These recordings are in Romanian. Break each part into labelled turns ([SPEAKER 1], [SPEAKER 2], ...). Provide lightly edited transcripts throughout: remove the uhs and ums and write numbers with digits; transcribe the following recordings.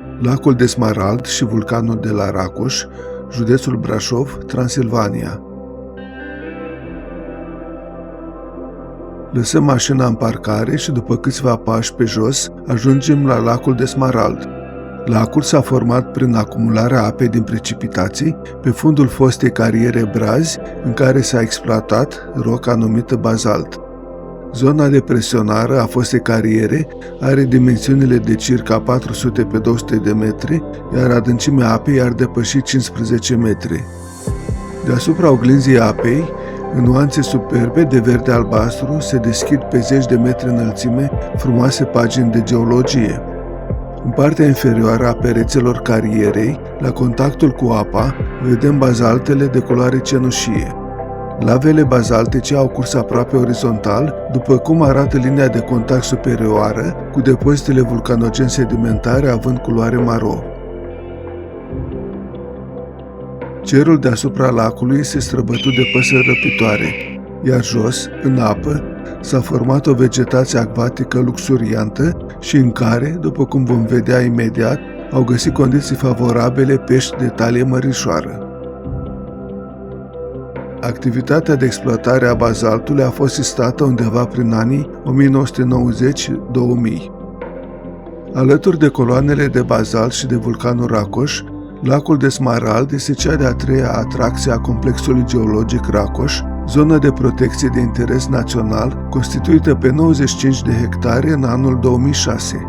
[SPEAKER 1] Lacul de Smarald și vulcanul de la Racoș, județul Brașov, Transilvania. Lăsăm mașina în parcare și după câțiva pași pe jos, ajungem la lacul de Smarald. Lacul s-a format prin acumularea apei din precipitații pe fundul fostei cariere Brazi, în care s-a exploatat roca numită bazalt. Zona depresionară a fostei cariere are dimensiunile de circa 400 pe 200 de metri, iar adâncimea apei ar depăși 15 metri. Deasupra oglinzii apei, în nuanțe superbe de verde-albastru, se deschid pe zeci de metri înălțime frumoase pagini de geologie. În partea inferioară a perețelor carierei, la contactul cu apa, vedem bazaltele de culoare cenușie. Lavele bazaltice au curs aproape orizontal, după cum arată linia de contact superioară, cu depozitele vulcanogen sedimentare având culoare maro. Cerul deasupra lacului este străbătut de păsări răpitoare, iar jos, în apă, s-a format o vegetație acvatică luxuriantă și în care, după cum vom vedea imediat, au găsit condiții favorabile pești de talie mărișoară. Activitatea de exploatare a bazaltului a fost sistată undeva prin anii 1990-2000. Alături de coloanele de bazalt și de vulcanul Racoș, lacul de Smarald este cea de-a treia atracție a complexului geologic Racoș, zonă de protecție de interes național, constituită pe 95 de hectare în anul 2006.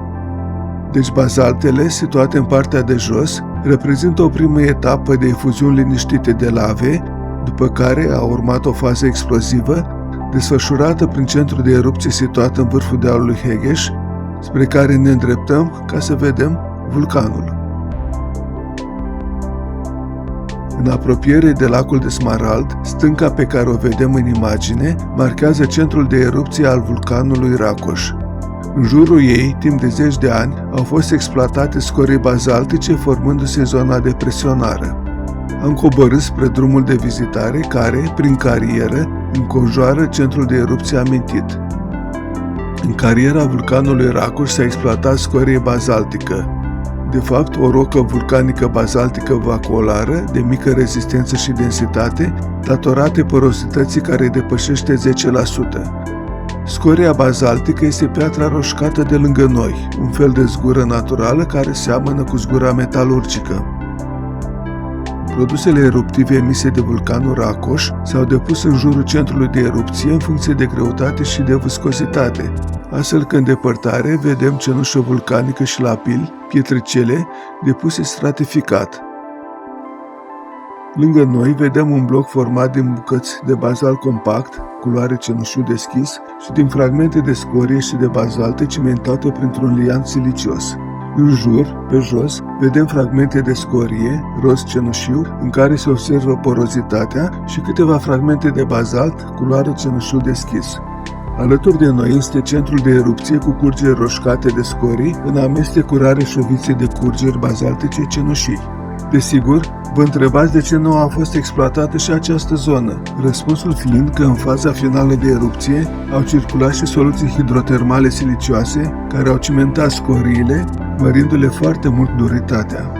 [SPEAKER 1] Deci bazaltele, situate în partea de jos, reprezintă o primă etapă de efuziuni liniștite de lave, după care a urmat o fază explozivă, desfășurată prin centrul de erupție situat în vârful dealului Hegeș, spre care ne îndreptăm ca să vedem vulcanul. În apropiere de lacul de Smarald, stânca pe care o vedem în imagine marchează centrul de erupție al vulcanului Racoș. În jurul ei, timp de zeci de ani, au fost exploatate scorii bazaltice formându-se zona depresionară. Am coborât spre drumul de vizitare care, prin carieră, înconjoară centrul de erupție amintit. În cariera vulcanului Racoș s-a exploatat scorie bazaltică, de fapt o rocă vulcanică bazaltică vacuolară de mică rezistență și densitate, datorate porosității care depășește 10%. Scoria bazaltică este piatra roșcată de lângă noi, un fel de zgură naturală care seamănă cu zgura metalurgică. Produsele eruptive emise de vulcanul Racoș s-au depus în jurul centrului de erupție în funcție de greutate și de viscozitate, astfel că în depărtare vedem cenușă vulcanică și lapili, pietricele, depuse stratificat. Lângă noi vedem un bloc format din bucăți de bazalt compact, culoare cenușiu deschis, și din fragmente de scorie și de bazalte cimentate printr-un liant silicios. În jur, pe jos, vedem fragmente de scorie, roz cenușiu, în care se observă porozitatea și câteva fragmente de bazalt, culoare cenușiu deschis. Alături de noi este centrul de erupție cu curgeri roșcate de scorii în amestec cu rare șovițe de curgeri bazaltice cenușii. Desigur, vă întrebați de ce nu a fost exploatată și această zonă, răspunsul fiind că în faza finală de erupție au circulat și soluții hidrotermale silicioase care au cimentat scoriile, mărindu-le foarte mult duritatea.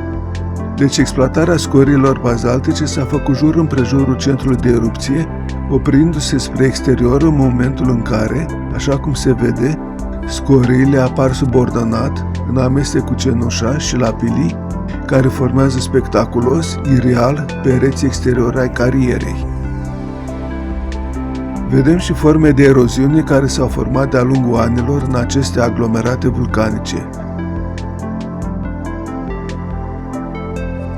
[SPEAKER 1] Deci exploatarea scoriilor bazaltice s-a făcut jur împrejurul centrului de erupție, oprindu-se spre exterior în momentul în care, așa cum se vede, scoriile apar subordonat în amestec cu cenușa și lapilii, care formează spectaculos, ireal, pereții exteriori ai carierei. Vedem și forme de eroziune care s-au format de-a lungul anilor în aceste aglomerate vulcanice.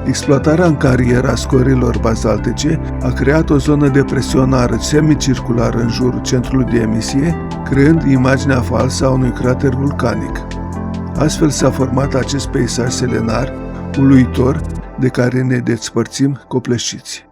[SPEAKER 1] Exploatarea în carieră a scorilor bazaltice a creat o zonă depresionară semicirculară în jurul centrului de emisie, creând imaginea falsă a unui crater vulcanic. Astfel s-a format acest peisaj selenar uluitor de care ne despărțim copleșiți.